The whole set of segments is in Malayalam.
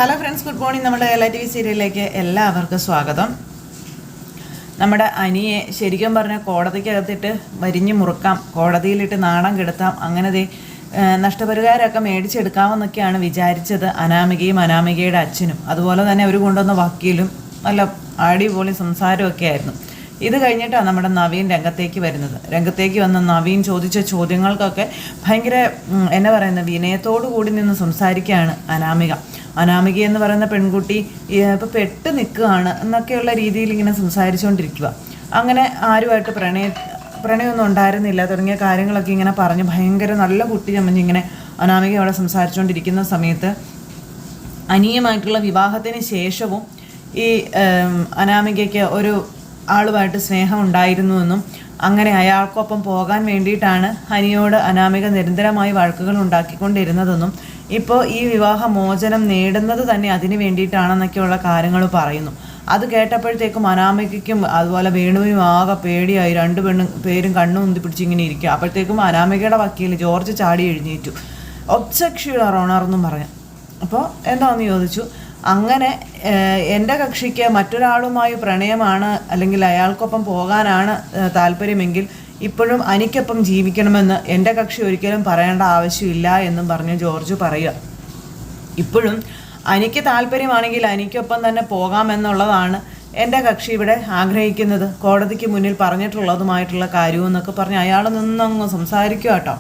Hello friends, good morning. നമ്മുടെ LITV സീരിയലിലേക്ക് എല്ലാവർക്കും സ്വാഗതം. നമ്മുടെ അനിയെ ശരിക്കും പറഞ്ഞാൽ കോടതിക്കകത്തിട്ട് വരിഞ്ഞു മുറുക്കാം, കോടതിയിലിട്ട് നാണം കെടുത്താം, അങ്ങനെ നഷ്ടപരിഹാരമൊക്കെ മേടിച്ചെടുക്കാമെന്നൊക്കെയാണ് വിചാരിച്ചത് അനാമികയും അനാമികയുടെ അച്ഛനും. അതുപോലെ തന്നെ അവർ കൊണ്ടുവന്ന വക്കീലും നല്ല അടിപൊളി സംസാരമൊക്കെ ആയിരുന്നു. ഇത് കഴിഞ്ഞിട്ടാണ് നമ്മുടെ നവീൻ രംഗത്തേക്ക് വന്ന നവീൻ ചോദിച്ച ചോദ്യങ്ങൾക്കൊക്കെ ഭയങ്കര എന്നാ പറയുന്നത്, വിനയത്തോടു കൂടി നിന്ന് സംസാരിക്കുകയാണ് അനാമിക എന്ന് പറയുന്ന പെൺകുട്ടി ഇപ്പോൾ പെട്ട് നിൽക്കുകയാണ് എന്നൊക്കെയുള്ള രീതിയിൽ ഇങ്ങനെ സംസാരിച്ചുകൊണ്ടിരിക്കുക. അങ്ങനെ ആരുമായിട്ട് പ്രണയമൊന്നും ഉണ്ടായിരുന്നില്ല തുടങ്ങിയ കാര്യങ്ങളൊക്കെ ഇങ്ങനെ പറഞ്ഞ് ഭയങ്കര നല്ല കുട്ടി ചമ്മഞ്ഞിങ്ങനെ അനാമിക അവിടെ സംസാരിച്ചുകൊണ്ടിരിക്കുന്ന സമയത്ത് അനിയമായിട്ടുള്ള വിവാഹത്തിന് ശേഷവും ഈ അനാമികയ്ക്ക് ഒരു ആളുമായിട്ട് സ്നേഹം ഉണ്ടായിരുന്നുവെന്നും അങ്ങനെ അയാൾക്കൊപ്പം പോകാൻ വേണ്ടിയിട്ടാണ് അനിയോട് അനാമിക നിരന്തരമായി വഴക്കുകൾ ഉണ്ടാക്കിക്കൊണ്ടിരുന്നതെന്നും ഇപ്പോൾ ഈ വിവാഹമോചനം നേടുന്നത് തന്നെ അതിന് വേണ്ടിയിട്ടാണെന്നൊക്കെയുള്ള കാര്യങ്ങൾ പറയുന്നു. അത് കേട്ടപ്പോഴത്തേക്കും അനാമികയ്ക്കും അതുപോലെ വേണുവിനും ആകെ പേടിയായി. പേരും കണ്ണും ഉന്തി പിടിച്ചിങ്ങനെ ഇരിക്കുക. അപ്പോഴത്തേക്കും അനാമികയുടെ വക്കീൽ ജോർജ് ചാടി എഴുന്നേറ്റു. ഒബ്ജെക്ഷൻ യുവർ ഓണർ എന്നും പറഞ്ഞു. അപ്പോൾ എന്താണെന്ന് ചോദിച്ചു. അങ്ങനെ എൻ്റെ കക്ഷിക്ക് മറ്റൊരാളുമായി പ്രണയമാണ് അല്ലെങ്കിൽ അയാൾക്കൊപ്പം പോകാനാണ് താല്പര്യമെങ്കിൽ ഇപ്പോഴും അനിക്കൊപ്പം ജീവിക്കണമെന്ന് എൻ്റെ കക്ഷി ഒരിക്കലും പറയേണ്ട ആവശ്യമില്ല എന്നും പറഞ്ഞ് ജോർജ് പറയുക. ഇപ്പോഴും അനിക്ക് താല്പര്യമാണെങ്കിൽ അനിക്കൊപ്പം തന്നെ പോകാമെന്നുള്ളതാണ് എൻ്റെ കക്ഷി ഇവിടെ ആഗ്രഹിക്കുന്നത്, കോടതിക്ക് മുന്നിൽ പറഞ്ഞിട്ടുള്ളതുമായിട്ടുള്ള കാര്യമെന്നൊക്കെ പറഞ്ഞ് അയാൾ നിന്നങ്ങ് സംസാരിക്കുക കേട്ടോ.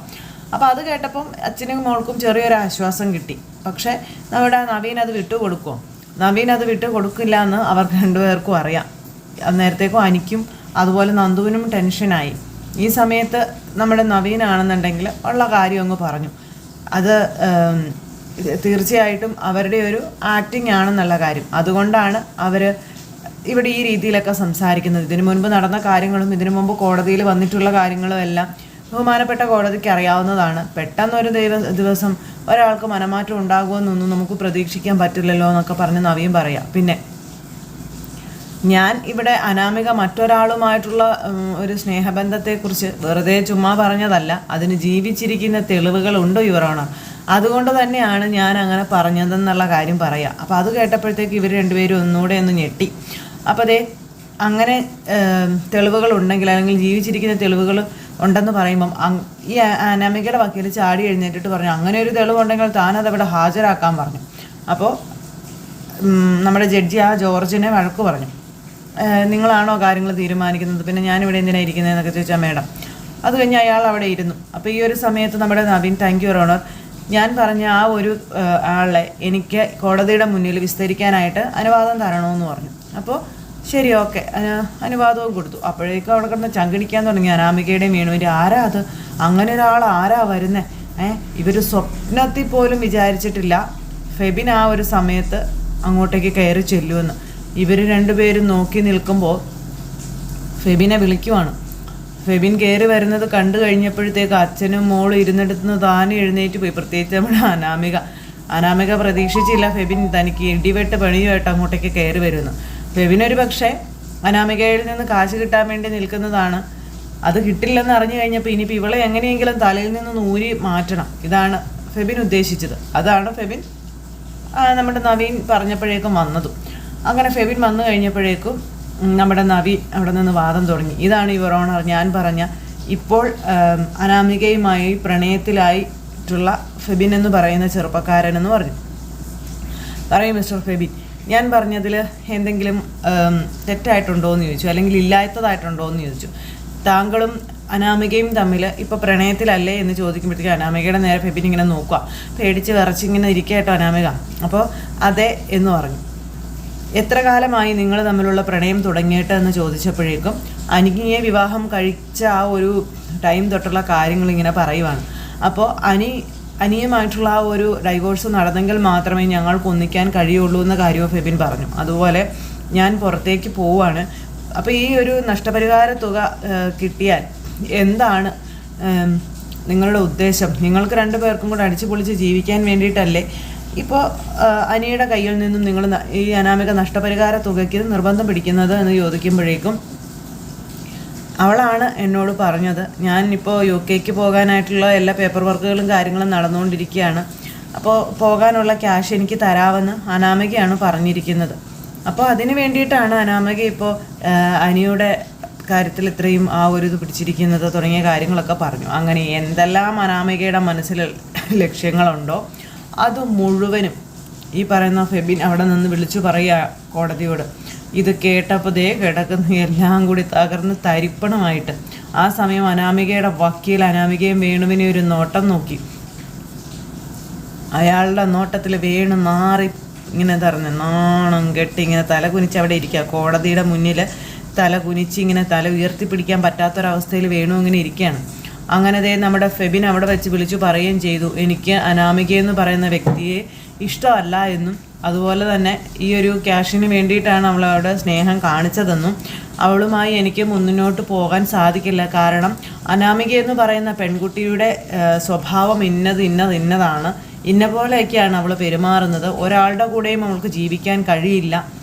അപ്പോൾ അത് കേട്ടപ്പം അച്ഛനും മോൾക്കും ചെറിയൊരു ആശ്വാസം കിട്ടി. പക്ഷേ നമ്മുടെ നവീൻ അത് വിട്ടുകൊടുക്കുമോ? നവീൻ അത് വിട്ടുകൊടുക്കില്ല എന്ന് അവർക്ക് രണ്ടുപേർക്കും അറിയാം. നേരത്തേക്കും അനിക്കും അതുപോലെ നന്ദുവിനും ടെൻഷനായി. ഈ സമയത്ത് നമ്മുടെ നവീനാണെന്നുണ്ടെങ്കിൽ ഉള്ള കാര്യം അങ്ങ് പറഞ്ഞു. അത് തീർച്ചയായിട്ടും അവരുടെ ഒരു ആക്ടിങ് ആണെന്നുള്ള കാര്യം. അതുകൊണ്ടാണ് അവർ ഇവിടെ ഈ രീതിയിലൊക്കെ സംസാരിക്കുന്നത്. ഇതിനു മുൻപ് നടന്ന കാര്യങ്ങളും ഇതിനു മുമ്പ് കോടതിയിൽ വന്നിട്ടുള്ള കാര്യങ്ങളും എല്ലാം ബഹുമാനപ്പെട്ട കോടതിക്ക് അറിയാവുന്നതാണ്. പെട്ടെന്നൊരു ദിവസം ഒരാൾക്ക് മനമാറ്റം ഉണ്ടാകുമെന്നൊന്നും നമുക്ക് പ്രതീക്ഷിക്കാൻ പറ്റില്ലല്ലോ എന്നൊക്കെ പറഞ്ഞ് നവീൻ പറയാം. പിന്നെ ഞാൻ ഇവിടെ അനാമിക മറ്റൊരാളുമായിട്ടുള്ള ഒരു സ്നേഹബന്ധത്തെക്കുറിച്ച് വെറുതെ ചുമ്മാ പറഞ്ഞതല്ല, അതിന് ജീവിച്ചിരിക്കുന്ന തെളിവുകളുണ്ട് യുവർ ഓണർ. അതുകൊണ്ട് തന്നെയാണ് ഞാൻ അങ്ങനെ പറഞ്ഞതെന്നുള്ള കാര്യം പറയാം. അപ്പോൾ അത് കേട്ടപ്പോഴത്തേക്ക് ഇവർ രണ്ടുപേരും ഒന്നുകൂടെ ഒന്ന് ഞെട്ടി. അപ്പോൾ അതേ അങ്ങനെ തെളിവുകൾ ഉണ്ടെങ്കിൽ അല്ലെങ്കിൽ ജീവിച്ചിരിക്കുന്ന തെളിവുകൾ ഉണ്ടെന്ന് പറയുമ്പം ഈ അനാമികയുടെ വക്കീൽ ചാടി എഴുന്നേറ്റിട്ട് പറഞ്ഞു, അങ്ങനെ ഒരു തെളിവുണ്ടെങ്കിൽ താനതവിടെ ഹാജരാക്കാൻ പറഞ്ഞു. അപ്പോൾ നമ്മുടെ ജഡ്ജി ആ ജോർജിനെ വഴക്ക് പറഞ്ഞു. നിങ്ങളാണോ കാര്യങ്ങൾ തീരുമാനിക്കുന്നത്, പിന്നെ ഞാനിവിടെ എന്തിനാണ് ഇരിക്കുന്നതെന്നൊക്കെ ചോദിച്ചാൽ മേഡം. അത് കഴിഞ്ഞ് അയാൾ അവിടെ ഇരുന്നു. അപ്പോൾ ഈ ഒരു സമയത്ത് നമ്മുടെ നവീൻ, താങ്ക് യു ഓണർ, ഞാൻ പറഞ്ഞ ആ ഒരു ആളെ എനിക്ക് കോടതിയുടെ മുന്നിൽ വിസ്തരിക്കാനായിട്ട് അനുവാദം തരണമെന്ന് പറഞ്ഞു. അപ്പോൾ ശരി, ഓക്കെ, അനുവാദവും കൊടുത്തു. അപ്പോഴേക്കും അവിടെ കിടന്ന് ചങ്കിടിക്കാൻ തുടങ്ങി അനാമികയുടെയും വേണുവിൻ്റെ. ആരാ അത്, അങ്ങനെ ഒരാൾ ആരാ വരുന്നത്? ഇവർ സ്വപ്നത്തിൽ പോലും വിചാരിച്ചിട്ടില്ല ഫെബിൻ ആ ഒരു സമയത്ത് അങ്ങോട്ടേക്ക് കയറി ചെല്ലുമെന്ന്. ഇവർ രണ്ടുപേരും നോക്കി നിൽക്കുമ്പോൾ ഫെബിനെ വിളിക്കുവാണ്. ഫെബിൻ കയറി വരുന്നത് കണ്ടു കഴിഞ്ഞപ്പോഴത്തേക്ക് അച്ഛനും മോളും ഇരുന്നിടത്തുനിന്ന് താനും എഴുന്നേറ്റ് പോയി. പ്രത്യേകിച്ച് നമ്മുടെ അനാമിക പ്രതീക്ഷിച്ചില്ല ഫെബിൻ തനിക്ക് ഇടിവെട്ട് പണിയുമായിട്ട് അങ്ങോട്ടേക്ക് കയറി വരുന്നു. ഫെബിനൊരു പക്ഷേ അനാമികയിൽ നിന്ന് കാശ് കിട്ടാൻ വേണ്ടി നിൽക്കുന്നതാണ്. അത് കിട്ടില്ലെന്ന് അറിഞ്ഞു കഴിഞ്ഞപ്പോൾ ഇനിയിപ്പോൾ ഇവളെ എങ്ങനെയെങ്കിലും തലയിൽ നിന്ന് ഊരി മാറ്റണം, ഇതാണ് ഫെബിൻ ഉദ്ദേശിച്ചത്. അതാണ് ഫെബിൻ നമ്മുടെ നവീൻ പറഞ്ഞപ്പോഴേക്കും വന്നതും. അങ്ങനെ ഫെബിൻ വന്നു കഴിഞ്ഞപ്പോഴേക്കും നമ്മുടെ നവീൻ അവിടെ നിന്ന് വാദം തുടങ്ങി. ഇതാണ് യുവർ ഓണർ ഞാൻ പറഞ്ഞ ഇപ്പോൾ അനാമികയുമായി പ്രണയത്തിലായിട്ടുള്ള ഫെബിൻ എന്ന് പറയുന്ന ചെറുപ്പക്കാരനെന്ന് പറഞ്ഞു. പറയും മിസ്റ്റർ ഫെബിൻ, ഞാൻ പറഞ്ഞതിൽ എന്തെങ്കിലും തെറ്റായിട്ടുണ്ടോ എന്ന് ചോദിച്ചു, അല്ലെങ്കിൽ ഇല്ലാത്തതായിട്ടുണ്ടോ എന്ന് ചോദിച്ചു. താങ്കളും അനാമികയും തമ്മിൽ ഇപ്പോൾ പ്രണയത്തിലല്ലേ എന്ന് ചോദിക്കുമ്പോഴത്തേക്കും അനാമികയുടെ നേരെ ഫെബിൻ ഇങ്ങനെ നോക്കുക. പേടിച്ച് വിറച്ചിങ്ങനെ ഇരിക്കട്ടോ അനാമിക. അപ്പോൾ അതെ എന്ന് പറഞ്ഞു. എത്ര കാലമായി നിങ്ങൾ തമ്മിലുള്ള പ്രണയം തുടങ്ങിയിട്ട് എന്ന് ചോദിച്ചപ്പോഴേക്കും അനിയെ വിവാഹം കഴിച്ച ആ ഒരു ടൈം തൊട്ടുള്ള കാര്യങ്ങൾ ഇങ്ങനെ പറയുവാണ്. അപ്പോൾ അനിയുമായിട്ടുള്ള ആ ഒരു ഡൈവോഴ്സ് നടന്നെങ്കിൽ മാത്രമേ ഞങ്ങൾക്ക് ഒന്നിക്കാൻ കഴിയുള്ളൂ എന്ന കാര്യവും ഫെബിൻ പറഞ്ഞു. അതുപോലെ ഞാൻ പുറത്തേക്ക് പോവുകയാണ്. അപ്പോൾ ഈ ഒരു നഷ്ടപരിഹാര തുക കിട്ടിയാൽ എന്താണ് നിങ്ങളുടെ ഉദ്ദേശം? നിങ്ങൾക്ക് രണ്ടുപേർക്കും കൂടെ അടിച്ചു പൊളിച്ച് ജീവിക്കാൻ വേണ്ടിയിട്ടല്ലേ ഇപ്പോൾ അനിയുടെ കയ്യിൽ നിന്നും നിങ്ങൾ ഈ അനാമിക നഷ്ടപരിഹാര തുകയ്ക്ക് നിർബന്ധം പിടിക്കുന്നത് എന്ന് ചോദിക്കുമ്പോഴേക്കും അവളാണ് എന്നോട് പറഞ്ഞത്, ഞാനിപ്പോൾ UK പോകാനായിട്ടുള്ള എല്ലാ പേപ്പർ വർക്കുകളും കാര്യങ്ങളും നടന്നുകൊണ്ടിരിക്കുകയാണ്, അപ്പോൾ പോകാനുള്ള ക്യാഷ് എനിക്ക് തരാമെന്ന് അനാമികയാണ് പറഞ്ഞിരിക്കുന്നത്. അപ്പോൾ അതിന് വേണ്ടിയിട്ടാണ് അനാമിക ഇപ്പോൾ അനിയുടെ കാര്യത്തിൽ ഇത്രയും ആ ഒരു ഇത് പിടിച്ചിരിക്കുന്നത് തുടങ്ങിയ കാര്യങ്ങളൊക്കെ പറഞ്ഞു. അങ്ങനെ എന്തെല്ലാം അനാമികയുടെ മനസ്സിൽ ലക്ഷ്യങ്ങളുണ്ടോ അത് മുഴുവനും ഈ പറയുന്ന ഫെബിൻ അവിടെ നിന്ന് വിളിച്ചു പറയുക കോടതിയോട്. ഇത് കേട്ടപ്പോൾ ദേ കിടക്കുന്ന എല്ലാം കൂടി തകർന്ന് തരിപ്പണമായിട്ട്. ആ സമയം അനാമികയുടെ വക്കീൽ അനാമികയും വേണുവിനെ ഒരു നോട്ടം നോക്കി. അയാളുടെ നോട്ടത്തിൽ വേണു നാറി ഇങ്ങനെ തറഞ്ഞ് നാണം കെട്ടി ഇങ്ങനെ തല കുനിച്ച് അവിടെ ഇരിക്കുക. കോടതിയുടെ മുന്നിൽ തല കുനിച്ച് ഇങ്ങനെ തല ഉയർത്തിപ്പിടിക്കാൻ പറ്റാത്തൊരവസ്ഥയിൽ വേണു ഇങ്ങനെ ഇരിക്കുകയാണ്. അങ്ങനെ ദേ നമ്മുടെ ഫെബിൻ അവിടെ വെച്ച് വിളിച്ചു പറയുകയും ചെയ്തു, എനിക്ക് അനാമികയെന്ന് പറയുന്ന വ്യക്തിയെ ഇഷ്ടമല്ല എന്നും അതുപോലെ തന്നെ ഈ ഒരു ക്യാഷിന് വേണ്ടിയിട്ടാണ് അവളവിടെ സ്നേഹം കാണിച്ചതെന്നും അവളുമായി എനിക്ക് മുന്നോട്ട് പോകാൻ സാധിക്കില്ല. കാരണം അനാമിക എന്ന് പറയുന്ന പെൺകുട്ടിയുടെ സ്വഭാവം ഇന്നതാണ്, ഇന്ന പോലെയൊക്കെയാണ് അവൾ പെരുമാറുന്നത്, ഒരാളുടെ കൂടെയും അവൾക്ക് ജീവിക്കാൻ കഴിയില്ല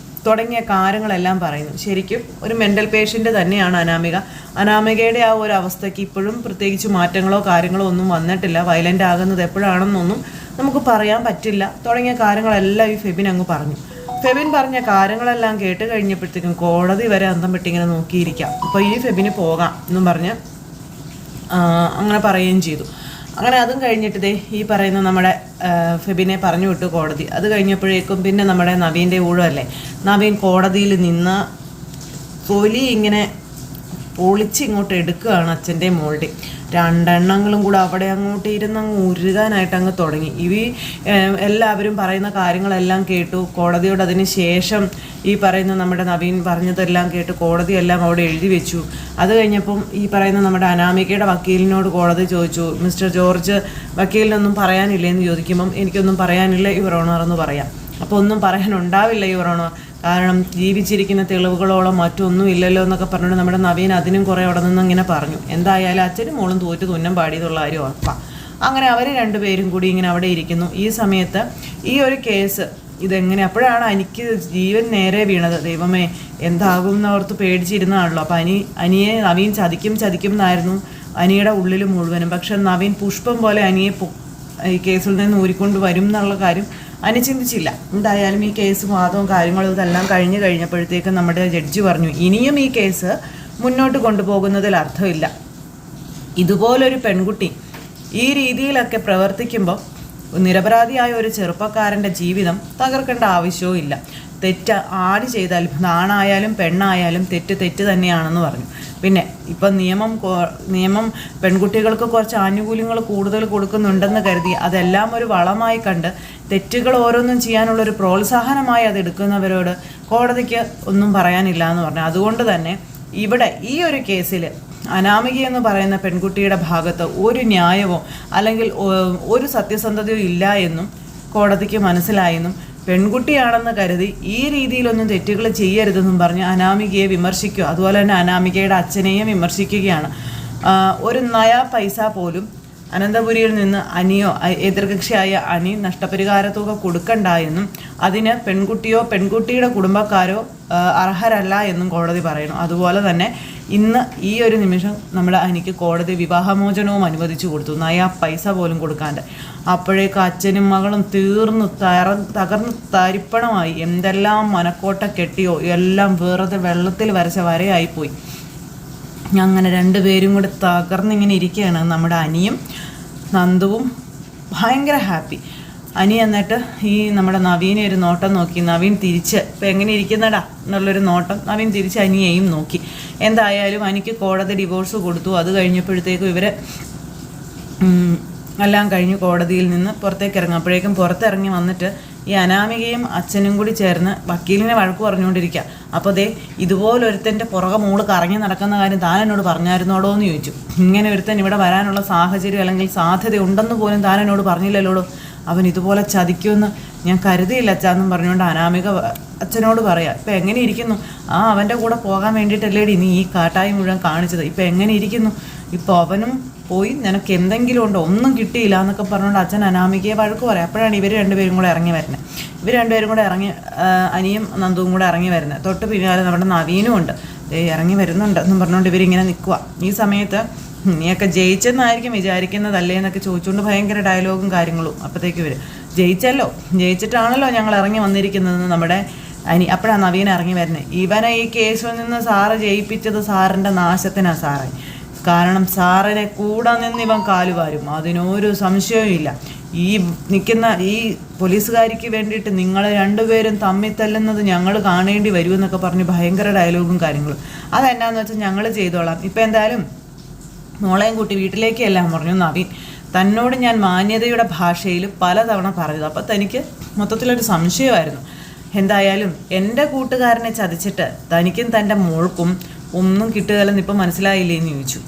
തുടങ്ങിയ കാര്യങ്ങളെല്ലാം പറയുന്നു. ശരിക്കും ഒരു മെൻ്റൽ പേഷ്യൻ്റ് തന്നെയാണ് അനാമിക. അനാമികയുടെ ആ ഒരു അവസ്ഥയ്ക്ക് ഇപ്പോഴും പ്രത്യേകിച്ച് മാറ്റങ്ങളോ കാര്യങ്ങളോ ഒന്നും വന്നിട്ടില്ല. വയലൻ്റ് ആകുന്നത് എപ്പോഴാണെന്നൊന്നും നമുക്ക് പറയാൻ പറ്റില്ല തുടങ്ങിയ കാര്യങ്ങളെല്ലാം ഈ ഫെബിൻ അങ്ങ് പറഞ്ഞു. ഫെബിൻ പറഞ്ഞ കാര്യങ്ങളെല്ലാം കേട്ട് കഴിഞ്ഞപ്പോഴത്തേക്കും കോടതി വരെ അന്തം വിട്ടിങ്ങനെ നോക്കിയിരിക്കാം. അപ്പോൾ ഈ ഫെബിന് പോകാം എന്നും പറഞ്ഞ് അങ്ങനെ പറയുകയും ചെയ്തു. അങ്ങനെ അതും കഴിഞ്ഞിട്ട് ദേ ഈ പറയുന്ന നമ്മുടെ ഫെബിനെ പറഞ്ഞു വിട്ടു കോടതി. അത് കഴിഞ്ഞപ്പോഴേക്കും പിന്നെ നമ്മുടെ നവീൻ്റെ ഊഴമല്ലേ. നവീൻ കോടതിയിൽ നിന്ന് തൊലി ഇങ്ങനെ പൊളിച്ചിങ്ങോട്ട് എടുക്കുകയാണ് അച്ഛൻ്റെ മോളുടെ. രണ്ടെണ്ണങ്ങളും കൂടെ അവിടെ അങ്ങോട്ട് ഇരുന്ന് അങ്ങ് ഉരുകാനായിട്ട് അങ്ങ് തുടങ്ങി. എല്ലാവരും പറയുന്ന കാര്യങ്ങളെല്ലാം കേട്ടു. കോടതിയോട് അതിന് ശേഷം ഈ പറയുന്ന നമ്മുടെ നവീൻ പറഞ്ഞതെല്ലാം കേട്ട് കോടതിയെല്ലാം അവിടെ എഴുതി വെച്ചു. അത് കഴിഞ്ഞപ്പം ഈ പറയുന്ന നമ്മുടെ അനാമികയുടെ വക്കീലിനോട് കോടതി ചോദിച്ചു, മിസ്റ്റർ ജോർജ് വക്കീലിനൊന്നും പറയാനില്ലെന്ന് ചോദിക്കുമ്പം എനിക്കൊന്നും പറയാനില്ല യുവർ ഓണർ എന്ന് പറയാം. അപ്പോൾ ഒന്നും പറയാനുണ്ടാവില്ല യുവർ ഓണർ, കാരണം ജീവിച്ചിരിക്കുന്ന തെളിവുകളോളം മറ്റൊന്നും ഇല്ലല്ലോ എന്നൊക്കെ പറഞ്ഞിട്ട് നമ്മുടെ നവീൻ അതിനും കുറേ അവിടെ നിന്ന് ഇങ്ങനെ പറഞ്ഞു. എന്തായാലും അച്ഛനും മോളും തോറ്റ് തുന്നം പാടിയതുള്ള കാര്യം ഉറപ്പാണ്. അങ്ങനെ അവർ രണ്ടുപേരും കൂടി ഇങ്ങനെ അവിടെ ഇരിക്കുന്നു. ഈ സമയത്ത് ഈ ഒരു കേസ് ഇതെങ്ങനെ അപ്പോഴാണ് എനിക്ക് ജീവൻ നേരെ വീണത്. ദൈവമേ എന്താകും എന്നോർത്ത് പേടിച്ചിരുന്നതാണല്ലോ. അപ്പം അനിയെ നവീൻ ചതിക്കും എന്നായിരുന്നു അനിയുടെ ഉള്ളിൽ മുഴുവനും. പക്ഷെ നവീൻ പുഷ്പം പോലെ അനിയെ ഈ കേസിൽ നിന്ന് ഊരിക്കൊണ്ട് വരും എന്നുള്ള കാര്യം അനി ചിന്തിച്ചില്ല. എന്തായാലും ഈ കേസ് വാദവും കാര്യങ്ങളും ഇതെല്ലാം കഴിഞ്ഞപ്പോഴത്തേക്കും നമ്മുടെ ജഡ്ജി പറഞ്ഞു, ഇനിയും ഈ കേസ് മുന്നോട്ട് കൊണ്ടുപോകുന്നതിൽ അർത്ഥമില്ല. ഇതുപോലൊരു പെൺകുട്ടി ഈ രീതിയിലൊക്കെ പ്രവർത്തിക്കുമ്പോൾ നിരപരാധിയായ ഒരു ചെറുപ്പക്കാരൻ്റെ ജീവിതം തകർക്കേണ്ട ആവശ്യവും ഇല്ല. തെറ്റ് ആര് ചെയ്താലും ആണായാലും പെണ്ണായാലും തെറ്റ് തന്നെയാണെന്ന് പറഞ്ഞു. പിന്നെ ഇപ്പം നിയമം പെൺകുട്ടികൾക്ക് കുറച്ച് ആനുകൂല്യങ്ങൾ കൂടുതൽ കൊടുക്കുന്നുണ്ടെന്ന് കരുതി അതെല്ലാം ഒരു വളമായി കണ്ട് തെറ്റുകൾ ഓരോന്നും ചെയ്യാനുള്ളൊരു പ്രോത്സാഹനമായി അത് എടുക്കുന്നവരോട് കോടതിക്ക് ഒന്നും പറയാനില്ല എന്ന് പറഞ്ഞു. അതുകൊണ്ട് തന്നെ ഇവിടെ ഈ ഒരു കേസിൽ അനാമിക എന്ന് പറയുന്ന പെൺകുട്ടിയുടെ ഭാഗത്ത് ഒരു ന്യായമോ അല്ലെങ്കിൽ ഒരു സത്യസന്ധതയോ ഇല്ല എന്നും കോടതിക്ക് മനസ്സിലായെന്നും പെൺകുട്ടിയാണെന്ന് കരുതി ഈ രീതിയിലൊന്നും തെറ്റുകൾ ചെയ്യരുതെന്നും പറഞ്ഞ് അനാമികയെ വിമർശിക്കുക. അതുപോലെ തന്നെ അനാമികയുടെ അച്ഛനെയും വിമർശിക്കുകയാണ്. ഒരു നയാ പൈസ പോലും അനന്തപുരിയിൽ നിന്ന് അനിയോ എതിർകക്ഷിയായ അനി നഷ്ടപരിഹാര തുക കൊടുക്കണ്ട എന്നും അതിന് പെൺകുട്ടിയോ പെൺകുട്ടിയുടെ കുടുംബക്കാരോ അർഹരല്ല എന്നും കോടതി പറയുന്നു. അതുപോലെ തന്നെ ഇന്ന് ഈ ഒരു നിമിഷം നമ്മുടെ അനിക്ക് കോടതി വിവാഹമോചനവും അനുവദിച്ചു കൊടുത്തു, നയാ പൈസ പോലും കൊടുക്കാണ്ട്. അപ്പോഴേക്കും അച്ഛനും മകളും തകർന്ന് തരിപ്പണമായി. എന്തെല്ലാം മനക്കോട്ട കെട്ടിയോ എല്ലാം വെറുതെ വെള്ളത്തിൽ വരച്ച വരയായിപ്പോയി. അങ്ങനെ രണ്ടുപേരും കൂടെ തകർന്നിങ്ങനെ ഇരിക്കുകയാണ്. നമ്മുടെ അനിയും നന്ദുവും ഭയങ്കര ഹാപ്പി. അനി എന്നിട്ട് ഈ നമ്മുടെ നവീനെ ഒരു നോട്ടം നോക്കി. നവീൻ തിരിച്ച് ഇപ്പം എങ്ങനെ ഇരിക്കുന്നടാ എന്നുള്ളൊരു നോട്ടം നവീൻ തിരിച്ച് അനിയെയും നോക്കി. എന്തായാലും അനിക്ക് കോടതി ഡിവോഴ്സ് കൊടുത്തു. അത് കഴിഞ്ഞപ്പോഴത്തേക്കും ഇവർ എല്ലാം കഴിഞ്ഞ് കോടതിയിൽ നിന്ന് പുറത്തേക്ക് ഇറങ്ങും. അപ്പോഴേക്കും പുറത്തിറങ്ങി വന്നിട്ട് ഈ അനാമികയും അച്ഛനും കൂടി ചേർന്ന് വക്കീലിനെ വഴക്ക് പറഞ്ഞുകൊണ്ടിരിക്കുക. അപ്പോൾ ദേ ഇതുപോലൊരുത്തൻ്റെ പുറകെ മോള് കറങ്ങി നടക്കുന്ന കാര്യം താൻ എന്നോട് പറഞ്ഞായിരുന്നോടോ എന്ന് ചോദിച്ചു. ഇങ്ങനെ ഒരുത്തൻ ഇവിടെ വരാനുള്ള സാഹചര്യം അല്ലെങ്കിൽ സാധ്യത ഉണ്ടെന്ന് പോലും താൻ എന്നോട് പറഞ്ഞില്ലല്ലോടോ, അവൻ ഇതുപോലെ ചതിക്കുമെന്ന് ഞാൻ കരുതിയില്ല അച്ഛാന്നും പറഞ്ഞുകൊണ്ട് അനാമിക അച്ഛനോട് പറയാം. ഇപ്പം എങ്ങനെ ഇരിക്കുന്നു? അവൻ്റെ കൂടെ പോകാൻ വേണ്ടിയിട്ടല്ലേടി നീ ഈ കാട്ടായി മുഴുവൻ കാണിച്ചത്, ഇപ്പം എങ്ങനെ ഇരിക്കുന്നു? ഇപ്പോൾ അവനും പോയി, നിനക്ക് എന്തെങ്കിലും ഉണ്ടോ? ഒന്നും കിട്ടിയില്ല എന്നൊക്കെ പറഞ്ഞുകൊണ്ട് അച്ഛൻ അനാമികയെ വഴക്ക് പറയാം. അപ്പോഴാണ് ഇവർ രണ്ടുപേരും കൂടെ ഇറങ്ങി വരുന്നത്. ഇവർ രണ്ടുപേരും കൂടെ അനിയും നന്ദുവും കൂടെ ഇറങ്ങി വരുന്നത്. തൊട്ട് പിന്നാലെ നമ്മുടെ നവീനും ഉണ്ട്, ഇറങ്ങി വരുന്നുണ്ട് എന്നും പറഞ്ഞുകൊണ്ട് ഇവരിങ്ങനെ നിൽക്കുക. ഈ സമയത്ത് നീയൊക്കെ ജയിച്ചെന്നായിരിക്കും വിചാരിക്കുന്നതല്ലേ എന്നൊക്കെ ചോദിച്ചുകൊണ്ട് ഭയങ്കര ഡയലോഗും കാര്യങ്ങളും അപ്പോഴത്തേക്ക് വരും. ജയിച്ചിട്ടാണല്ലോ ഞങ്ങൾ ഇറങ്ങി വന്നിരിക്കുന്നതെന്ന് നമ്മുടെ അപ്പോഴാണ് നവീൻ ഇറങ്ങി വരുന്നത്. ഇവനെ ഈ കേസിൽ നിന്ന് സാറ് ജയിപ്പിച്ചത് സാറിൻ്റെ നാശത്തിനാണ് സാറേ. കാരണം സാറിനെ കൂടെ നിന്ന് ഇവൻ കാലുവാരും, അതിനൊരു സംശയവും ഇല്ല. ഈ നിൽക്കുന്ന ഈ പോലീസുകാരിക്ക് വേണ്ടിയിട്ട് നിങ്ങൾ രണ്ടുപേരും തമ്മിൽ തല്ലുന്നത് ഞങ്ങൾ കാണേണ്ടി വരുമെന്നൊക്കെ പറഞ്ഞ് ഭയങ്കര ഡയലോഗും കാര്യങ്ങളും. അതെന്നാന്ന് വെച്ചാൽ ഞങ്ങൾ ചെയ്തോളാം. ഇപ്പം എന്തായാലും മോളെയും കൂട്ടി വീട്ടിലേക്ക് എല്ലാം പറഞ്ഞു നവീൻ. തന്നോട് ഞാൻ മാന്യതയുടെ ഭാഷയിൽ പലതവണ പറഞ്ഞത്. അപ്പം തനിക്ക് മൊത്തത്തിലൊരു സംശയമായിരുന്നു. എന്തായാലും എൻ്റെ കൂട്ടുകാരനെ ചതിച്ചിട്ട് തനിക്കും തൻ്റെ മോൾക്കും ഒന്നും കിട്ടുകയില്ലെന്ന് ഇപ്പം മനസ്സിലായില്ലേ എന്ന് ചോദിച്ചു.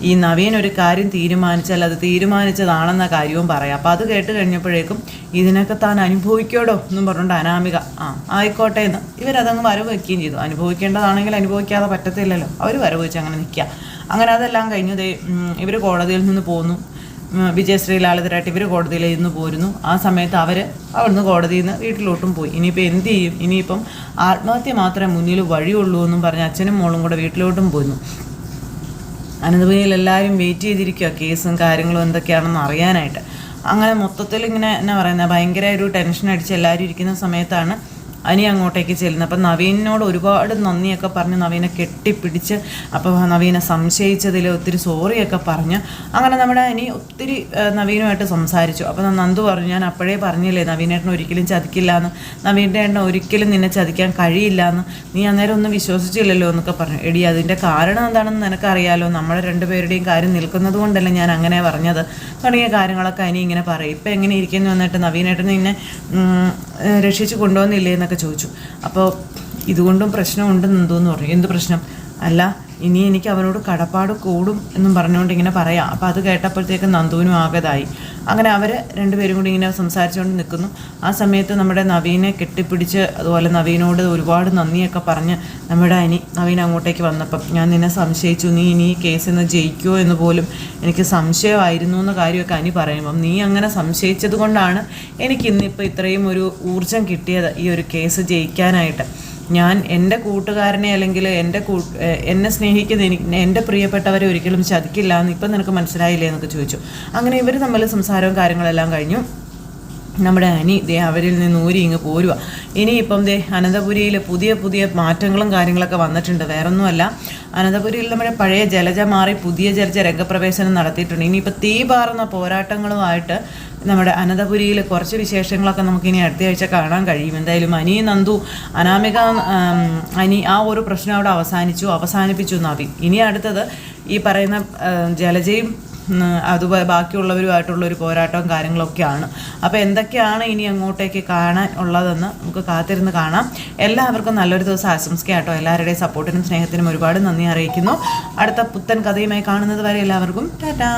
ഈ നവീൻ ഒരു കാര്യം തീരുമാനിച്ചാൽ അത് തീരുമാനിച്ചതാണെന്ന കാര്യവും പറയാം. അപ്പോൾ അത് കേട്ട് കഴിഞ്ഞപ്പോഴേക്കും ഇതിനൊക്കെ താൻ അനുഭവിക്കോടോ എന്നും പറഞ്ഞുകൊണ്ട് അനാമിക ആയിക്കോട്ടെ എന്ന് ഇവരതങ്ങ് വരവ് വയ്ക്കുകയും ചെയ്തു. അനുഭവിക്കേണ്ടതാണെങ്കിൽ അനുഭവിക്കാതെ പറ്റത്തില്ലല്ലോ, അവർ വരവ് വെച്ച് അങ്ങനെ നിൽക്കുക. അങ്ങനെ അതെല്ലാം കഴിഞ്ഞു ഇവർ കോടതിയിൽ നിന്ന് പോന്നു. വിജയശ്രീ ലാളിതരായിട്ട് ഇവർ കോടതിയിൽ നിന്ന് പോരുന്നു. ആ സമയത്ത് അവിടുന്ന് കോടതിയിൽ നിന്ന് വീട്ടിലോട്ടും പോയി. ഇനിയിപ്പോൾ എന്ത് ചെയ്യും? ഇനിയിപ്പം ആത്മഹത്യ മാത്രമേ മുന്നിൽ വഴിയുള്ളൂ എന്നും പറഞ്ഞ് അച്ഛനും മോളും കൂടെ വീട്ടിലോട്ടും പോയിരുന്നു. അനന്തപുരിയിൽ എല്ലാവരും വെയിറ്റ് ചെയ്തിരിക്കുക കേസും കാര്യങ്ങളും എന്തൊക്കെയാണെന്ന് അറിയാനായിട്ട്. അങ്ങനെ മൊത്തത്തിൽ ഇങ്ങനെ എന്നാ പറയുന്നത്, ഭയങ്കര ഒരു ടെൻഷൻ അടിച്ച് എല്ലാവരും ഇരിക്കുന്ന സമയത്താണ് അനി അങ്ങോട്ടേക്ക് ചെല്ലുന്നത്. അപ്പം നവീനോട് ഒരുപാട് നന്ദിയൊക്കെ പറഞ്ഞ് നവീനെ കെട്ടിപ്പിടിച്ച് അപ്പോൾ നവീനെ സംശയിച്ചതിൽ ഒത്തിരി സോറിയൊക്കെ പറഞ്ഞ് അങ്ങനെ നമ്മുടെ അനി ഒത്തിരി നവീനുമായിട്ട് സംസാരിച്ചു. അപ്പം നന്ദു പറഞ്ഞു, ഞാൻ അപ്പോഴേ പറഞ്ഞില്ലേ നവീനേട്ടൻ ഒരിക്കലും ചതിക്കില്ല എന്ന്, നവീൻ്റെ ഏട്ടൻ ഒരിക്കലും നിന്നെ ചതിക്കാൻ കഴിയില്ല എന്ന്, നീ അന്നേരം ഒന്നും വിശ്വസിച്ചില്ലല്ലോ എന്നൊക്കെ പറഞ്ഞു. എടി അതിൻ്റെ കാരണം എന്താണെന്ന് നിനക്കറിയാലോ, നമ്മുടെ രണ്ടുപേരുടെയും കാര്യം നിൽക്കുന്നത് കൊണ്ടല്ലേ ഞാൻ അങ്ങനെ പറഞ്ഞത് തുടങ്ങിയ കാര്യങ്ങളൊക്കെ അനി ഇങ്ങനെ പറയും. ഇപ്പം എങ്ങനെ ഇരിക്കുന്നു എന്നിട്ട് നവീനേട്ടൻ നിന്നെ രക്ഷിച്ച് കൊണ്ടുവന്നില്ലേ എന്നൊക്കെ ചോദിച്ചു. അപ്പോൾ ഇതുകൊണ്ടും പ്രശ്നമുണ്ടെന്ന് എന്തോന്ന് പറഞ്ഞു. എന്ത് പ്രശ്നം? അല്ല ഇനി എനിക്ക് അവനോട് കടപ്പാട് കൂടും എന്നും പറഞ്ഞുകൊണ്ട് ഇങ്ങനെ പറയാം. അപ്പോൾ അത് കേട്ടപ്പോഴത്തേക്കും നന്ദുവിനും ആകതായി. അങ്ങനെ അവർ രണ്ടുപേരും കൂടി ഇങ്ങനെ സംസാരിച്ചുകൊണ്ട് നിൽക്കുന്നു. ആ സമയത്ത് നമ്മുടെ നവീനെ കെട്ടിപ്പിടിച്ച് അതുപോലെ നവീനോട് ഒരുപാട് നന്ദിയൊക്കെ പറഞ്ഞ് നമ്മുടെ നവീൻ അങ്ങോട്ടേക്ക് വന്നപ്പം ഞാൻ നിന്നെ സംശയിച്ചു, നീ ഇനി ഈ കേസിൽ നിന്ന് ജയിക്കുമോ എന്ന് പോലും എനിക്ക് സംശയമായിരുന്നു എന്ന കാര്യമൊക്കെ അനി പറയുമ്പം നീ അങ്ങനെ സംശയിച്ചത് കൊണ്ടാണ് എനിക്കിന്നിപ്പോൾ ഇത്രയും ഒരു ഊർജം കിട്ടിയത് ഈ ഒരു കേസ് ജയിക്കാനായിട്ട്. ഞാൻ എൻ്റെ കൂട്ടുകാരനെ അല്ലെങ്കിൽ എന്നെ സ്നേഹിക്കുന്ന എൻ്റെ പ്രിയപ്പെട്ടവരെ ഒരിക്കലും ചതിക്കില്ല എന്ന് ഇപ്പം നിനക്ക് മനസ്സിലായില്ലേ എന്നൊക്കെ ചോദിച്ചു. അങ്ങനെ ഇവർ തമ്മിൽ സംസാരവും കാര്യങ്ങളെല്ലാം കഴിഞ്ഞു. നമ്മുടെ അനി അവരിൽ നിന്ന് ഊരി ഇങ്ങ് പോരുക. ഇനിയിപ്പം അനന്തപുരിയിൽ പുതിയ പുതിയ മാറ്റങ്ങളും കാര്യങ്ങളൊക്കെ വന്നിട്ടുണ്ട്. വേറൊന്നുമല്ല, അനന്തപുരിയിൽ നമ്മുടെ പഴയ ജലജ മാറി പുതിയ ജലജ രംഗപ്രവേശനം നടത്തിയിട്ടുണ്ട്. ഇനിയിപ്പോൾ തീ പാറുന്ന പോരാട്ടങ്ങളുമായിട്ട് നമ്മുടെ അനന്തപുരിയിൽ കുറച്ച് വിശേഷങ്ങളൊക്കെ നമുക്കിനി അടുത്ത ആഴ്ച കാണാൻ കഴിയും. എന്തായാലും അനി നന്ദു അനാമിക അനി ആ ഒരു പ്രശ്നം അവിടെ അവസാനിപ്പിച്ചു നവീൻ. ഇനി അടുത്തത് ഈ പറയുന്ന ജലജയും അതുപോലെ ബാക്കിയുള്ളവരുമായിട്ടുള്ളൊരു പോരാട്ടവും കാര്യങ്ങളൊക്കെയാണ്. അപ്പോൾ എന്തൊക്കെയാണ് ഇനി അങ്ങോട്ടേക്ക് കാണാൻ ഉള്ളതെന്ന് നമുക്ക് കാത്തിരുന്ന് കാണാം. എല്ലാവർക്കും നല്ലൊരു ദിവസം ആശംസിക്കാട്ടോ. എല്ലാവരുടെയും സപ്പോർട്ടിനും സ്നേഹത്തിനും ഒരുപാട് നന്ദി അറിയിക്കുന്നു. അടുത്ത പുത്തൻ കഥയുമായി കാണുന്നത് വരെ എല്ലാവർക്കും ടാറ്റാ.